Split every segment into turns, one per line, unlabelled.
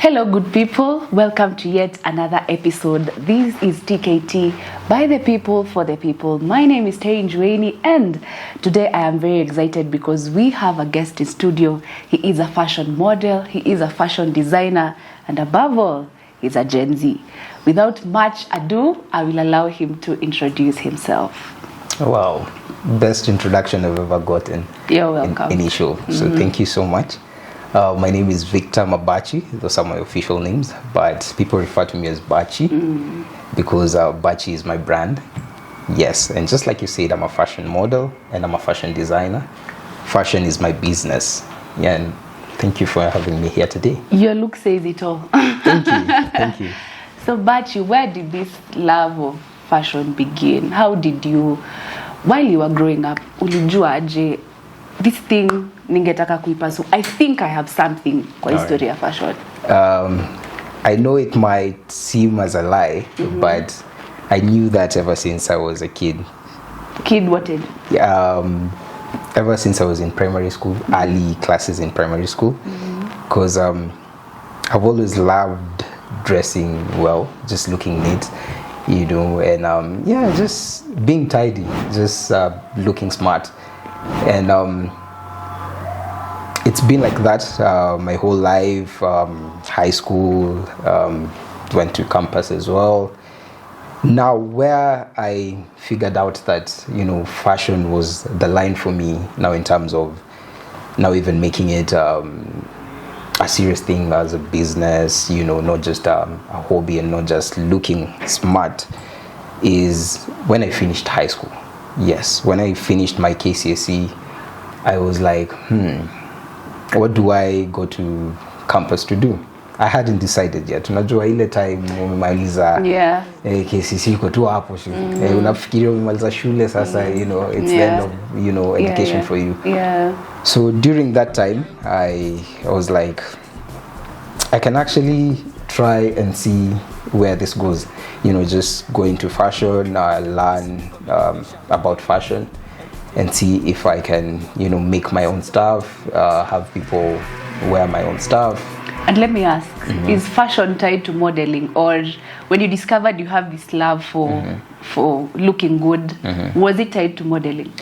Hello good people, welcome to yet another episode. This is TKT, by the people, for the people. My name is Terry Njueni, and today I am very excited because we have a guest in studio. He is a fashion model, he is a fashion designer, and above all, he's a Gen Z. Without much ado, I will allow him to introduce himself.
Wow, best introduction I've ever gotten.
You're welcome.
In any show, so thank you so much. My name is Victor Mabachi. Those are my official names, but people refer to me as Bachi because Bachi is my brand. Yes, and just like you said, I'm a fashion model and I'm a fashion designer. Fashion is my business. Yeah, and thank you for having me here today.
Your look says it all.
Thank you, thank you.
So Bachi, where did this love of fashion begin? How did you, while you were growing up, ulijua aje this thing ningetaka kuipasu? I think I have something kwa history of fashion.
I know it might seem as a lie, but I knew that ever since I was a kid.
Kid what age?
Ever since I was in primary school, early classes in primary school, because I've always loved dressing well, just looking neat, you know, and yeah, just being tidy, just looking smart. And it's been like that my whole life. High school, went to campus as well. Now where I figured out that, you know, fashion was the line for me now, in terms of now even making it a serious thing as a business, you know, not just a hobby and not just looking smart, is when I finished high school. Yes, when I finished my KCSE, I was like, what do I go to campus to do? I hadn't decided yet. Unajua ile time umemaliza KCSE uko tu hapo shule. Unafikiria umemaliza shule sasa, you know, it's the end of, you know, education for you. So during that time, I was like, I can actually try and see where this goes, you know, just go into fashion, learn about fashion and see if I can, you know, make my own stuff, have people wear my own stuff.
And let me ask, is fashion tied to modeling, or when you discovered you have this love for looking good, was it tied to modeling?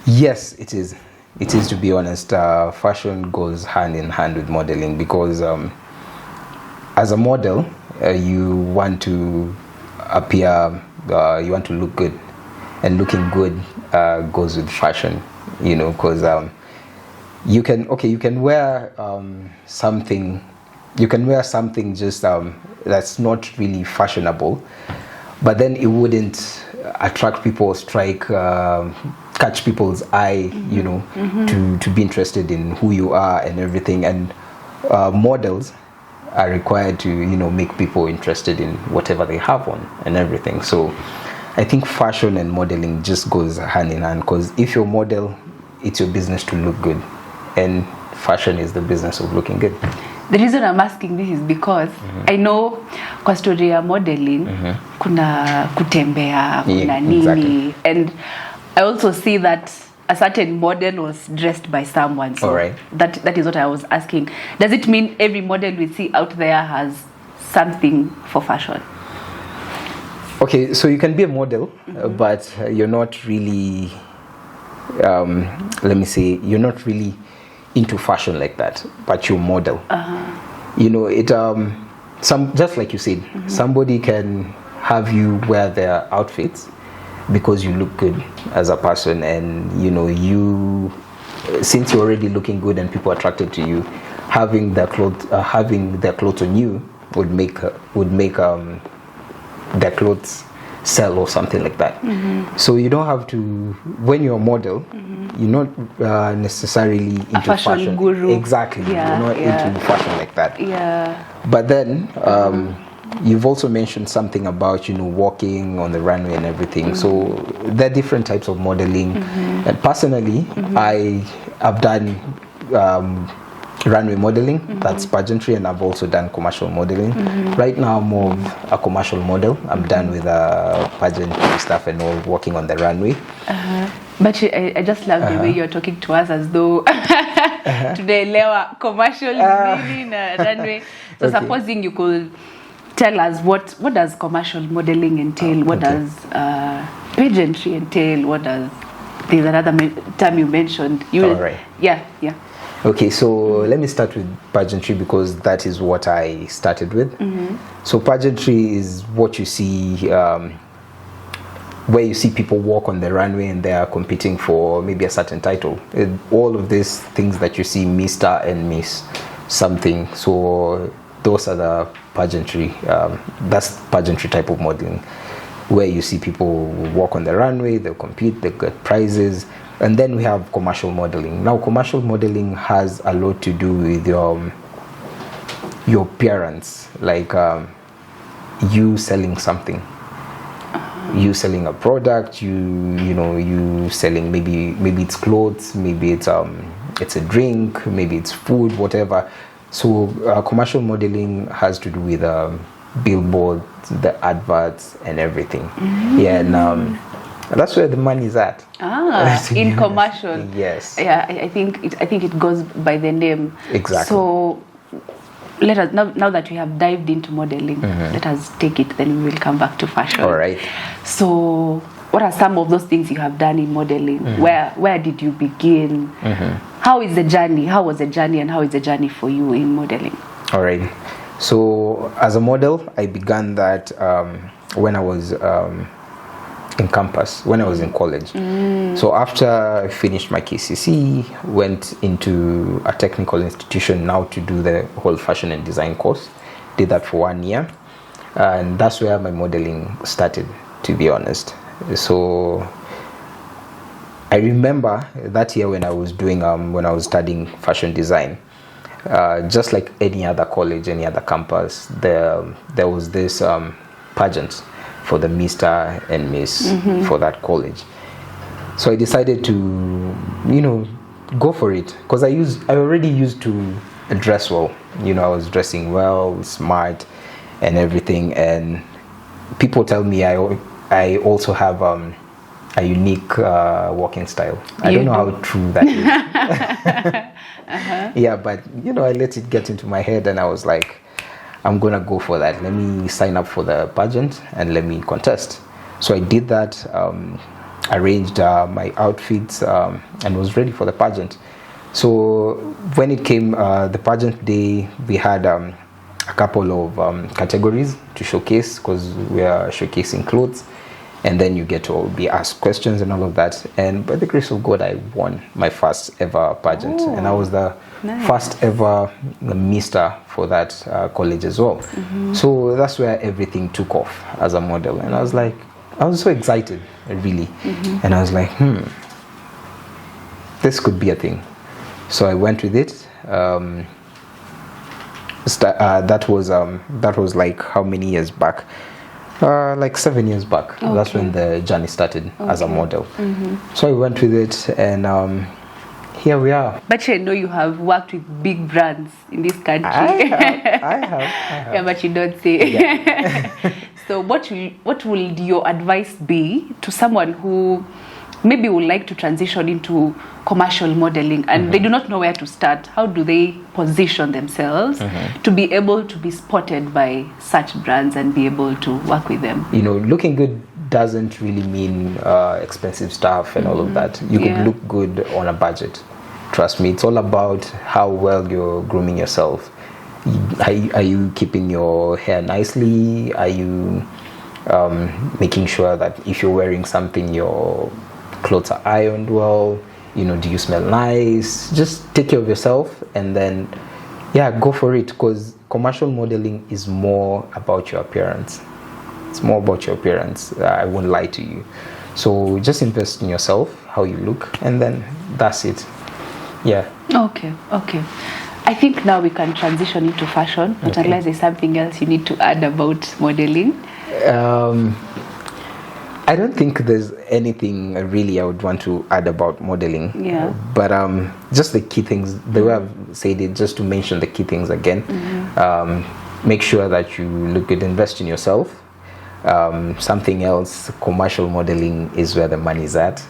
Yes, it is. It is, to be honest. Fashion goes hand in hand with modeling because as a model, you want to appear, you want to look good, and looking good goes with fashion, you know, because you can wear something just that's not really fashionable, but then it wouldn't attract people, catch people's eye, you know, to be interested in who you are and everything. And models are required to, you know, make people interested in whatever they have on and everything. So I think fashion and modeling just goes hand in hand, because if you're a model, it's your business to look good, and fashion is the business of looking good.
The reason I'm asking this is because I know kwa story ya modeling kuna kutembea, kuna nini,
exactly.
And I also see that a certain model was dressed by someone. So that is what I was asking. Does it mean every model we see out there has something for fashion?
Okay, so you can be a model, but you're not really, let me say, you're not really into fashion like that, but you model. You know, it just like you said, somebody can have you wear their outfits because you look good as a person, and you know, since you're already looking good and people are attracted to you, having their clothes on you would make their clothes sell or something like that. So you don't have to, when you're a model, you're not necessarily into fashion.
Guru.
Exactly. You're not into fashion like that. But then you've also mentioned something about, you know, walking on the runway and everything. So there are different types of modeling. And personally, I have done runway modeling, that's pageantry, and I've also done commercial modeling. Right now I'm more of a commercial model. I'm done with pageantry stuff and all, working on the runway.
But I just love the way you're talking to us as though tunaelewa commercial nini na runway. So
Okay.
supposing you could tell us what does commercial modeling entail? What
Okay.
does pageantry entail? What does, there's another term you mentioned.
All right.
Yeah.
Okay, so let me start with pageantry because that is what I started with. So pageantry is what you see, where you see people walk on the runway and they are competing for maybe a certain title. All of these things that you see, Mr. and Miss something. So those are the pageantry. That's pageantry type of modeling, where you see people walk on the runway, they'll compete, they get prizes. And then we have commercial modeling. Now, commercial modeling has a lot to do with your appearance, like you selling something, you selling a product, you selling maybe it's clothes, maybe it's a drink, maybe it's food, whatever. So commercial modeling has to do with billboards, the adverts, and everything. Yeah, and that's where the money is at.
In commercial.
Yes.
Yeah, I think it goes by the name.
Exactly.
So let us now that we have dived into modeling, let us take it. Then we will come back to fashion.
All right.
So, what are some of those things you have done in modeling? Where did you begin? How is the journey? How was the journey, and how is the journey for you in modeling?
All right. So, as a model, I began that when I was in campus, when I was in college. So after I finished my KCC, went into a technical institution now to do the whole fashion and design course. Did that for 1 year, and that's where my modeling started, to be honest. So I remember that year when I was doing when I was studying fashion design, just like any other college, any other campus, there was this pageant for the Mr. and Miss for that college. So I decided to, go for it, because I already used to dress well. I was dressing well, smart, and everything. And people tell me I also have a unique walking style. I don't know how true that is. Yeah, but I let it get into my head, and I was like, I'm gonna go for that. Let me sign up for the pageant and let me contest. So I did that, arranged my outfits, and was ready for the pageant. So when it came the pageant day, we had a couple of categories to showcase, because we are showcasing clothes, and then you get to be asked questions and all of that. And by the grace of God, I won my first ever pageant. And I was the first ever Mr. for that college as well. So that's where everything took off as a model. And I was so excited, really. And I was like, this could be a thing. So I went with it. That was like how many years back? Like 7 years back. Okay. That's when the journey started as a model. So I went with it, and here we are.
But I know you have worked with big brands in this country.
I have.
Yeah, but you don't say.
Yeah.
So what will your advice be to someone who maybe would like to transition into commercial modeling and they do not know where to start? How do they position themselves to be able to be spotted by such brands and be able to work with them?
Looking good doesn't really mean expensive stuff and all of that. You could look good on a budget. Trust me, it's all about how well you're grooming yourself. Are you keeping your hair nicely? Are you making sure that if you're wearing something, your clothes are ironed well? Do you smell nice? Just take care of yourself, and then go for it, because commercial modeling is more about your appearance. It's more about your appearance. I won't lie to you. So just invest in yourself, how you look, and then that's it. Yeah.
Okay. I think now we can transition into fashion, but unless there's something else you need to add about modeling.
I don't think there's anything really I would want to add about modeling.
Yeah.
But just the key things, the way I've said it, just to mention the key things again. Make sure that you look good, invest in yourself. Something else, commercial modeling is where the money is at.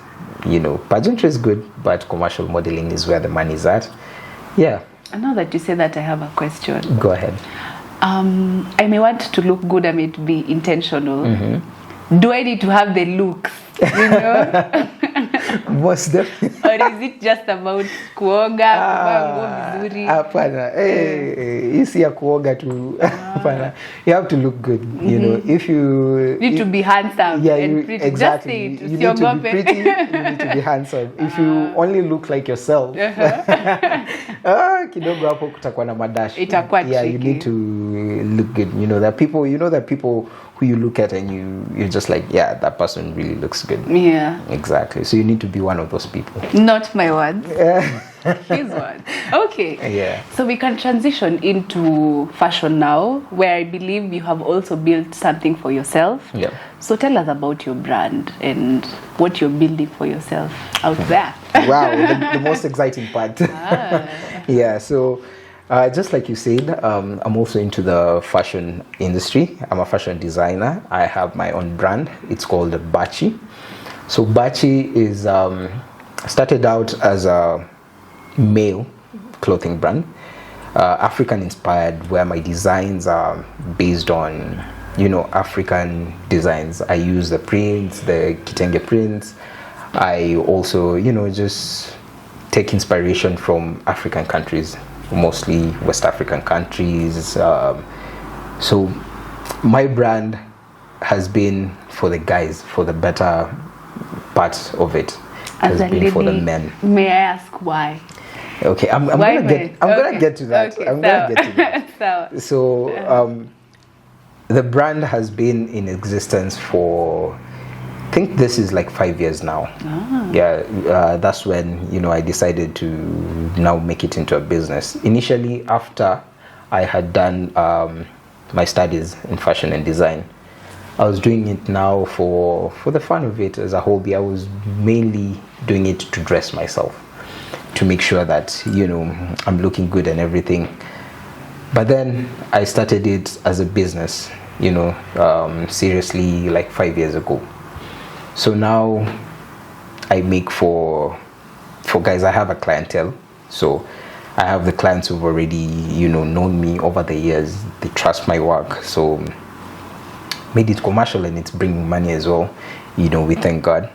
Pageantry is good, but commercial modeling is where the money is at. Yeah.
And now that you say that, I have a question.
Go ahead.
I may want to look good, I may be intentional. Do I need to have the looks, you know?
Most definitely.
Or is it just about kuoga, kuvaa nguo vizuri?
Hapana. You see a kuoga tu. Hapana. You have to look good, you know. If you
need to be handsome and pretty.
Exactly.
Just say it.
You need to be pretty, you need to be handsome. If you only look like yourself, kidogo hapo kutakuwa na madash.
Itakuwa tricky.
Yeah, you need to look good. You know that people who you look at and you're just like, yeah, that person really looks good.
Yeah.
Exactly. So you need to be one of those people.
Not my words. His words. Okay.
Yeah.
So we can transition into fashion now, where I believe you have also built something for yourself.
Yeah.
So tell us about your brand and what you're building for yourself out there.
Wow, the most exciting part. Yeah, so just like you said, I'm also into the fashion industry. I'm a fashion designer. I have my own brand. It's called Bachi. So Bachi is started out as a male clothing brand, African inspired, where my designs are based on, you know, African designs. I use the prints, the kitenge prints. I also, you know, just take inspiration from African countries, mostly West African countries. So my brand has been for the guys, for the better part of it.
As
has been
lady,
for the men.
May I ask why?
Okay, I'm gonna get to that.
Okay,
I'm gonna get to that. So the brand has been in existence for, I think this is like 5 years now. Yeah, that's when, you know, I decided to now make it into a business. Initially, after I had done my studies in fashion and design, I was doing it now for the fun of it as a hobby. I was mainly doing it to dress myself, to make sure that, you know, I'm looking good and everything. But then I started it as a business, you know, seriously, like 5 years ago. So now I make for guys. I have a clientele. So I have the clients who've already, you know, known me over the years. They trust my work. So made it commercial and it's bringing money as well. You know, we thank God.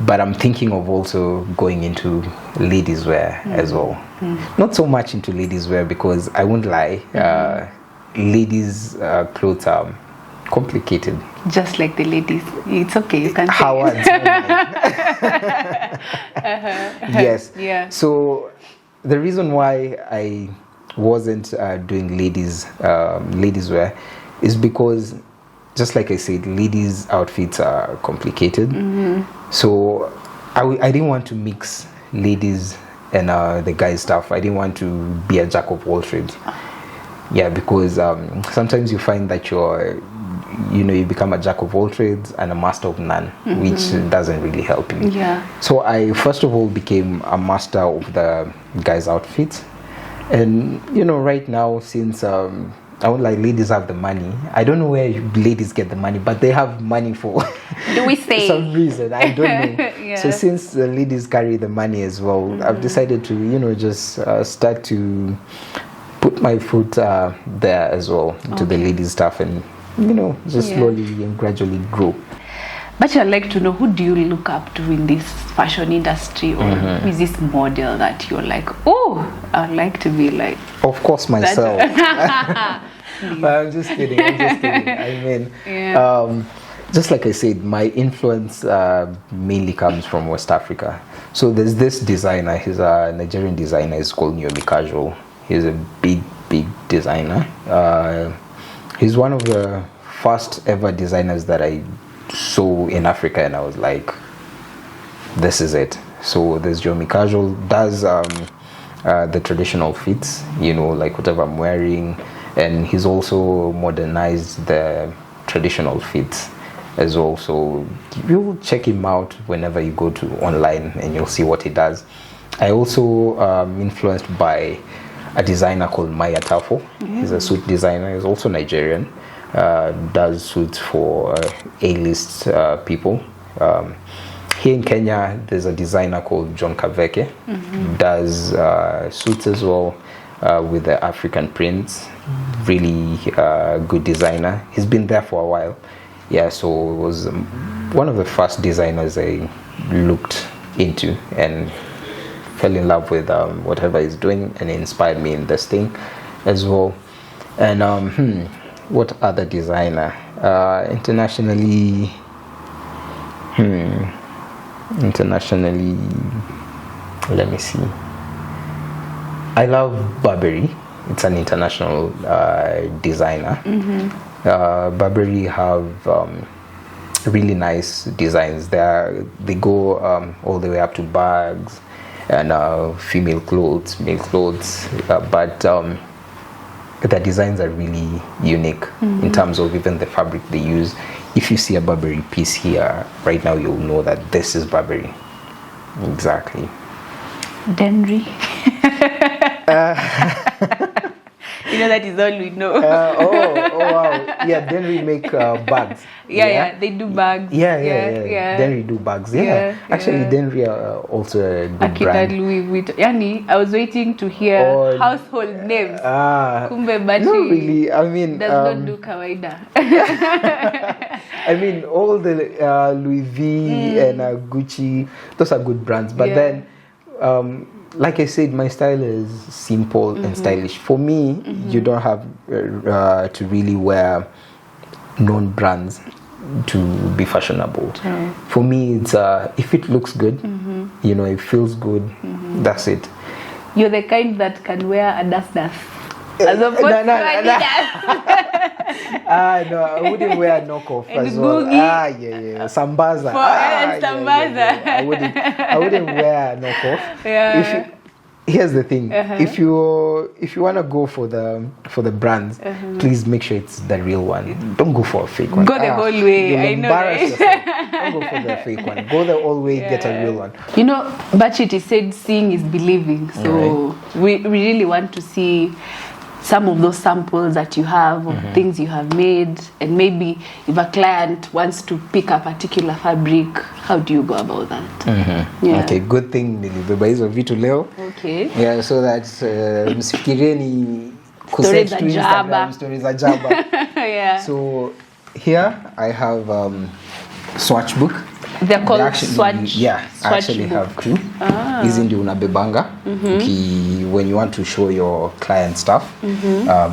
But I'm thinking of also going into ladies wear as well. Not so much into ladies wear because I won't lie, ladies clothes are complicated.
Just like the ladies. It's okay, you can say
Howard. Yes.
Yeah.
So the reason why I wasn't doing ladies wear is because, just like I said, ladies outfits are complicated. So I didn't want to mix ladies and the guys stuff. I didn't want to be a jack of all trades. Yeah, because sometimes you find that you become a jack of all trades and a master of none, which doesn't really help you.
Yeah.
So I first of all became a master of the guys' outfits. And, you know, right now, since I would like ladies have the money. I don't know where ladies get the money, but they have money for
Do we say
some reason. I don't know.
Yeah.
So since the ladies carry the money as well, I've decided to, you know, just start to put my foot there as well to the ladies stuff, and, you know, just slowly and gradually grow.
But I'd like to know, who do you look up to in this fashion industry, or who is this model that you're like, oh, I'd like to be like?
Of course, myself. I'm just kidding. I mean, just like I said, my influence mainly comes from West Africa. So there's this designer. He's a Nigerian designer. He's called Naomi Casual. He's a big designer. He's one of the first ever designers that I saw in Africa, and I was like, this is it. So there's Naomi Casual, does the traditional fits, you know, like whatever I'm wearing, and he's also modernized the traditional fits as well. So you'll check him out whenever you go to online, and you'll see what he does. I also influenced by a designer called Maya Tafo. He's a suit designer. He's also Nigerian. Does suits for A-list people. here in Kenya, there's a designer called John Kaveke, does suits as well with the African prints. Really good designer. He's been there for a while. Yeah, so it was one of the first designers I looked into and fell in love with whatever he's doing, and it inspired me in this thing as well. And what other designer? Internationally, let me see. I love Burberry. It's an international designer. Burberry have really nice designs. They go all the way up to bags and female clothes, male clothes, but the designs are really unique in terms of even the fabric they use. If you see a Burberry piece here right now, you'll know that this is Burberry. Exactly.
Denry. You know, that is all we know.
Oh wow. Yeah, then we make bags.
Yeah, they do bags.
Yeah. Then we do bags. Yeah. Actually, then we are also a good brand.
Louis Vuitton. Yani, I was waiting to hear household names. Kumbe Bachi.
No, really. I mean,
does not do kawaida.
I mean, all the Louis V and Gucci, those are good brands. But then, like I said, my style is simple and stylish. For me, you don't have to really wear known brands to be fashionable. For me, it's if it looks good, you know, it feels good, that's it.
You're the kind that can wear a dust. As opposed to Adidas.
No, I wouldn't wear a knockoff as well. Sambaza.
Sambaza.
I wouldn't wear a knockoff. Here's the thing: if you want to go for the brands, please make sure it's the real one. Don't go for a fake one.
Go the whole way. I know.
Embarrass yourself. Don't go for the fake one. Go the whole way. Get a real one.
You know, Bachi said seeing is believing. So we really want to see some of those samples that you have of things you have made, and maybe if a client wants to pick a particular fabric, how do you go about that?
Okay, good thing nilibeba hizo vitu leo.
Okay.
Yeah, so that msifikirieni
Stories za jaba.
Stories za jaba. So here I have swatch book.
They're called swatch.
Yeah, I actually have two. Hizi ndio unabebanga when you want to show your client stuff,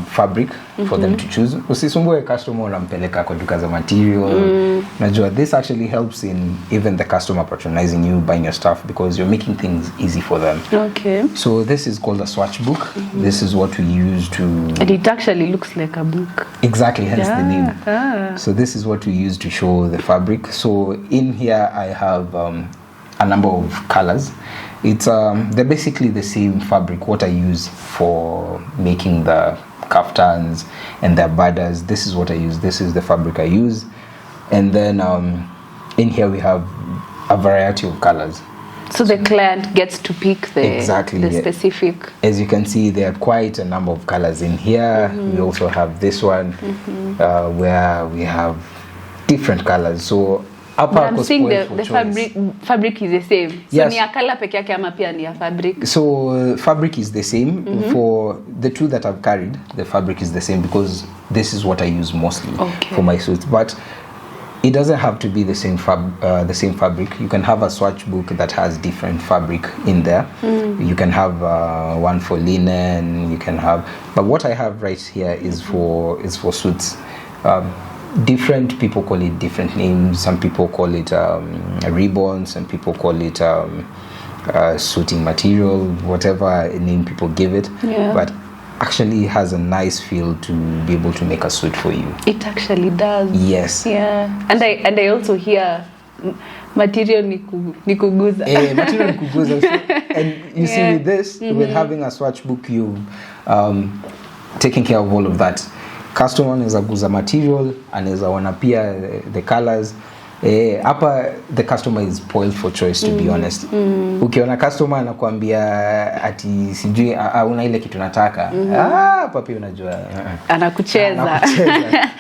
fabric for them to choose. Usisumbue customer unampeleka kwa duka za material. Najua this actually helps in even the customer patronizing you, buying your stuff, because you're making things easy for them.
Okay.
So this is called a swatch book. This is what we use to...
And it actually looks like a book.
Exactly, hence the name. So this is what we use to show the fabric. So in here I have a number of colors. It's they're basically the same fabric what I use for making the kaftans and the badas. This is what I use. This is the fabric I use. And then in here we have a variety of colors.
So the client gets to pick the specific. As
you can see, there are quite a number of colors in here. We also have this one where we have different colors. So
but I'm seeing the fabric is the same. So
yes.
Ni ya color peke yake ama pia ni ya fabric?
So fabric is the same. For the two that I've carried, the fabric is the same because this is what I use mostly for my suits. But it doesn't have to be the same fabric. You can have a swatch book that has different fabric in there. You can have one for linen. You can have, but what I have right here is for suits. Different people call it different names. Some people call it ribbon. Some people call it suiting material. Whatever name people give it, but actually has a nice feel to be able to make a suit for you.
It actually does.
Yes.
Yeah. And I also hear material ni kuguza.
Material ni kuguza. And you see with this, with having a swatch book, you taking care of all of that. Customer anaweza guza material, anaweza wana pia the colors, Hapa the customer is spoiled for choice, to be honest. Ukiona customer anakuambia ati sijui una ile kitu nataka, hapa pia unajua
anakucheza.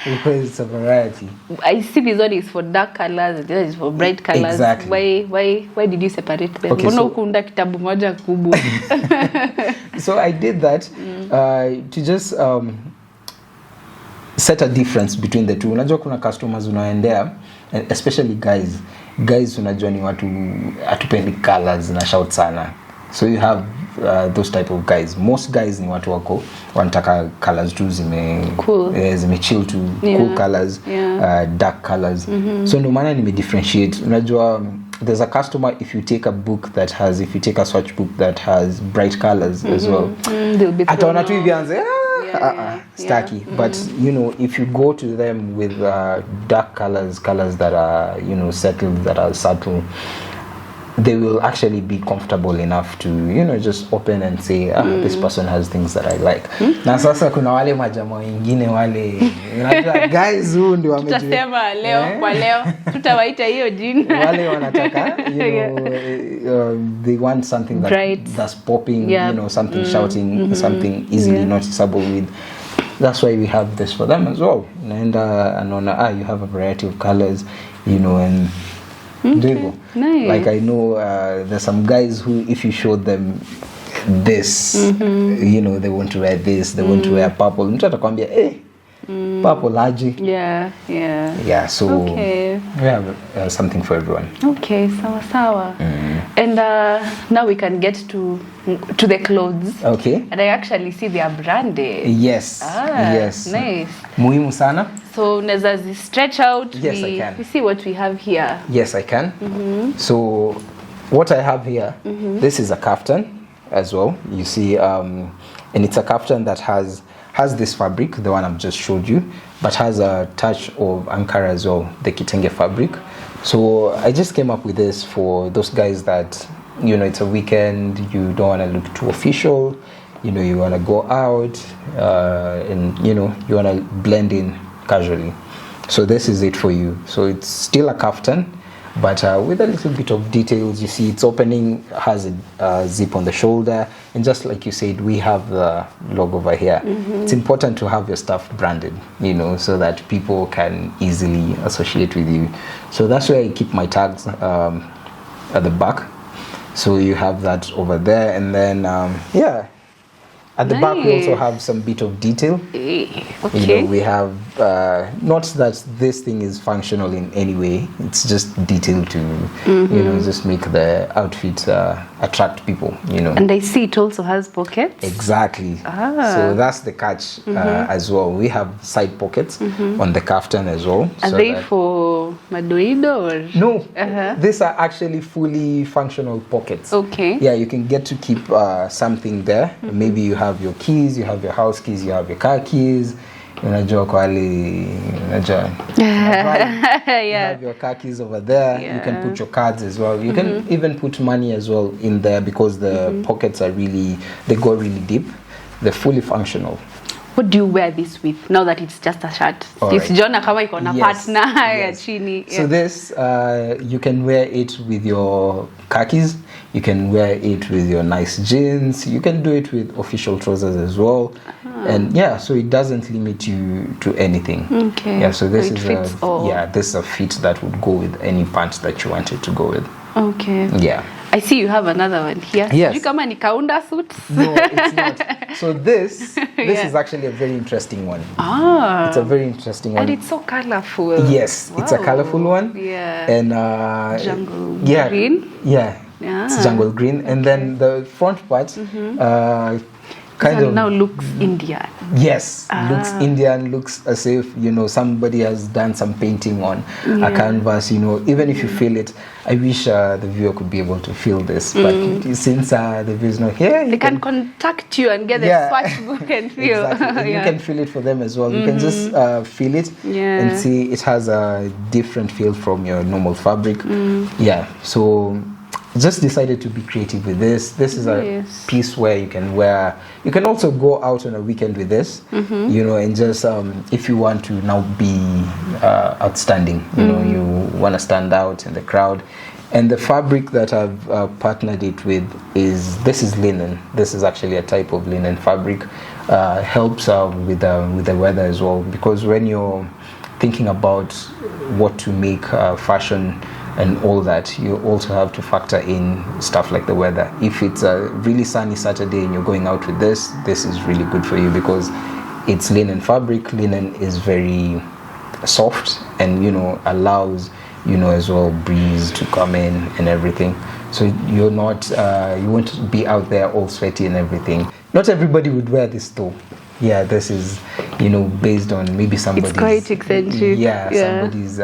Because it's a variety.
I see this one is for dark colors, this is for bright colors.
Exactly.
Why did you separate them?
Okay,
Mbona ukunda kitabu moja kubwa?
So I did that to just set a difference between the two. Unajua kuna customers unaendea, especially guys unajua ni watu atupendi colors na shout sana. So you have those type of guys. Most guys ni watu wako wanataka colors tu zime chill to cool colors, dark colors. So ndio maana nime differentiate. Unajua there's a customer, if you take a swatch book that has bright colors as well, ataona tu hivi anze stacky. But you know, if you go to them with dark colors that are, you know, settled, that are subtle, they will actually be comfortable enough to, you know, just open and say, this person has things that I like. Na sasa kuna wale majama wengine wale, unajua guys who ndio wamejua.
Tutasema leo kwa leo tutawaita hiyo jina.
Wale wanataka, you know, they want something that's popping, you know, something shouting, something easily noticeable with. That's why we have this for them as well. And anaona you have a variety of colors, you know, and
nice.
Like I know there's some guys who, if you showed them this, you know, they want to wear this, they want to wear purple. Mtu atakwambia purple aje. Yeah, so we have something for everyone.
Okay, sawa. And now we can get to the clothes.
Okay.
And I actually see they are branded.
Yes. Yes.
Nice.
Muhimu sana.
So unaweza stretch out.
Yes, I can.
We see what we have here.
Yes, I can. So what I have here, this is a kaftan as well. You see, and it's a kaftan that has this fabric, the one I've just showed you, but has a touch of Ankara as well, the kitenge fabric. So I just came up with this for those guys that, you know, it's a weekend, you don't want to look too official, you know, you want to go out, and, you know, you want to blend in casually. So this is it for you. So it's still a kaftan, but with a little bit of details. You see its opening has a zip on the shoulder, and just like you said, we have the logo over here. It's important to have your stuff branded, you know, so that people can easily associate with you. So that's where I keep my tags at the back. So you have that over there, and then at the back we also have some bit of detail.
Okay.
You know, we have not that this thing is functional in any way. It's just detail to you know, just make the outfit attract people, you know.
And I see it also has pockets.
Exactly. So that's the catch as well. We have side pockets on the kaftan as well.
Are they for madoido or?
No, these are actually fully functional pockets.
Okay.
Yeah, you can get to keep something there. Maybe you have your keys, you have your house keys, you have your car keys. Unajua kwa wale, unajua. You have your car keys over there. You can put your cards as well. You can even put money as well in there, because the pockets are really, they go really deep. They're fully functional.
What do you wear this with now that it's just a shirt? Sijaona kama iko na partner ya chini.
So this, you can wear it with your khakis. You can wear it with your nice jeans. You can do it with official trousers as well. And yeah, so it doesn't limit you to anything. Okay. Yeah, so this is this is a fit that would go with any pants that you wanted to go with.
Okay.
Yeah.
I see you have another one here.
Yes.
You kama ni kaunda suits?
No, it's not. So this is actually a very interesting one. It's a very interesting one.
And it's so colorful.
Yes, it's a colorful one.
Yeah.
And
jungle
green. Yeah. It's jungle green. And then the front part kind of
now looks Indian.
Yes, looks Indian, looks as if, you know, somebody has done some painting on a canvas, you know. Even if you feel it, I wish the viewer could be able to feel this, but since the viewer is not here,
they can contact you and get the swatch book and feel.
Exactly. You can feel it for them as well. You can just feel it and see it has a different feel from your normal fabric. Yeah, so just decided to be creative with this. This is a
Yes.
piece where you can wear. You can also go out on a weekend with this, you know, and just if you want to now be outstanding, you know, you want to stand out in the crowd. And the fabric that I've partnered it with this is linen. This is actually a type of linen fabric. Helps with the weather as well, because when you're thinking about what to make fashion and all that, you also have to factor in stuff like the weather. If it's a really sunny Saturday and you're going out with this is really good for you, because it's linen fabric. Linen is very soft and, you know, allows, you know, as well breeze to come in and everything. So you're not you won't be out there all sweaty and everything. Not everybody would wear this though. Yeah, this is, you know, based on maybe somebody's...
It's quite eccentric.
Somebody's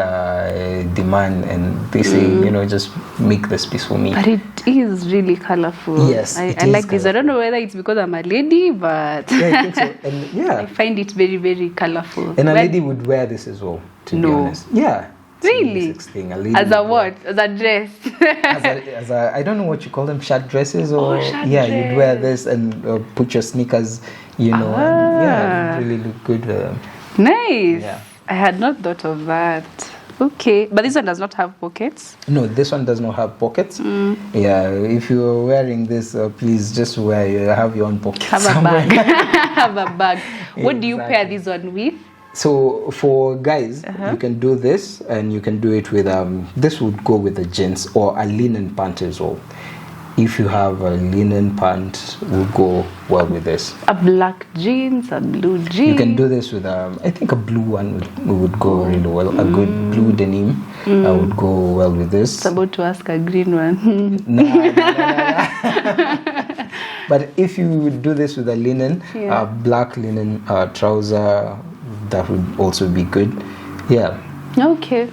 demand, and they say, you know, just make this piece for me.
But it is really colorful.
Yes,
I
it
like
is
this. I don't know whether it's because I'm a lady, but
Yeah, I think so. And
I find it very, very colorful.
And a lady would wear this as well, to be honest. Yeah.
Really?
Thing. A lady
As a
would
what? As a dress?
as a I don't know what you call them, shirt dresses, or
shirt
yeah,
dress.
you'd wear this and put your sneakers, you know, and yeah, it'd really look good.
Nice.
Yeah.
I had not thought of that. Okay, but this one does not have pockets.
No, this one does not have pockets. Yeah, if you're wearing this, please just have your own pockets.
Have
somewhere.
a bag. Have a bag. What do you pair
Exactly.
this one with?
So for guys, you can do this, and you can do it with this would go with the jeans or a linen pant as well. If you have a linen pant, would go well with this.
A black jeans, a blue jeans.
You can do this with I think a blue one would go really well. A good blue denim would go well with this.
It's about to ask a green one.
Nah. But if you would do this with a linen, black linen trouser, that would also be good. Yeah.
Okay.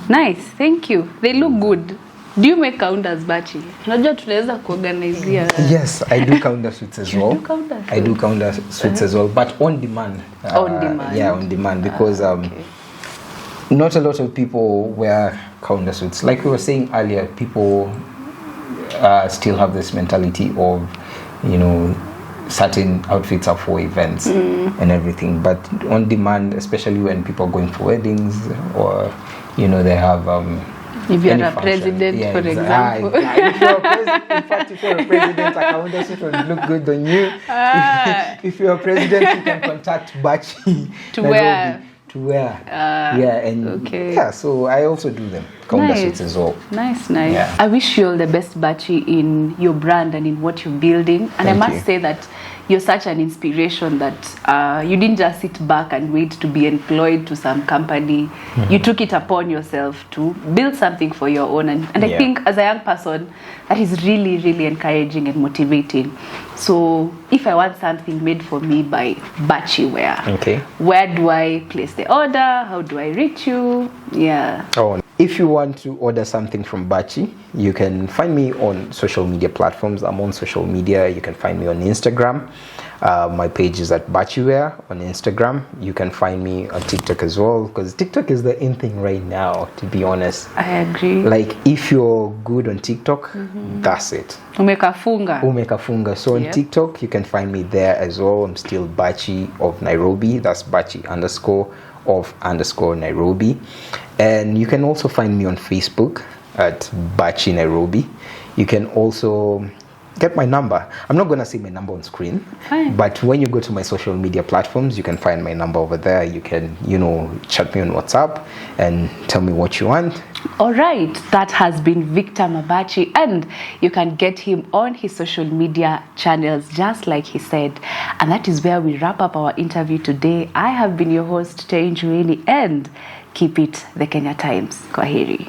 Nice. Thank you. They look good. Do you make counters, Bachi? Unajua tunaweza kuorganizia.
Yes, I do counter suits as well.
do counter suits?
I do counter suits as well, but on demand.
On demand?
Yeah, on demand, because
Okay.
not a lot of people wear counter suits. Like we were saying earlier, people still have this mentality of, you know, certain outfits are for events and everything, but on demand, especially when people are going for weddings, or, you know, they have
If you're
any
a
function.
president, for
exactly.
example.
If you're a president, in fact, if you're a president, a counter suit will look good on you. If you're a president, you can contact Bachi
To
Nairobi
wear.
to wear.
Okay.
Yeah, so I also do them. Counter
Nice.
suits as well.
Nice.
Yeah.
I wish you all the best, Bachi, in your brand and in what you're building. And I
Thank
must
you.
say that you're such an inspiration that you didn't just sit back and wait to be employed to some company. You took it upon yourself to build something for your own. And I
Yeah.
think as a young person, that is really, really encouraging and motivating. So if I want something made for me by Bachi Wear,
Okay.
where do I place the order? How do I reach you? Yeah.
Oh, if you want to order something from Bachi, you can find me on social media platforms. I'm on social media. You can find me on Instagram. My page is at Bachiwear on Instagram. You can find me on TikTok as well, because TikTok is the in thing right now, to be honest.
I agree.
Like, if you're good on TikTok, that's it.
Umekafunga.
Umekafunga. So on
Yep.
TikTok, you can find me there as well. I'm still Bachi of Nairobi. That's Bachi _ Nairobi. And you can also find me on Facebook at Bachi Nairobi. You can also get my number. I'm not going to say my number on screen,
Fine.
but when you go to my social media platforms, you can find my number over there. You can, you know, chat me on WhatsApp and tell me what you want.
All right, that has been Victor Mabachi, and you can get him on his social media channels, just like he said. And that is where we wrap up our interview today. I have been your host, Tainjueni, and keep it the Kenya Times. Kwaheri.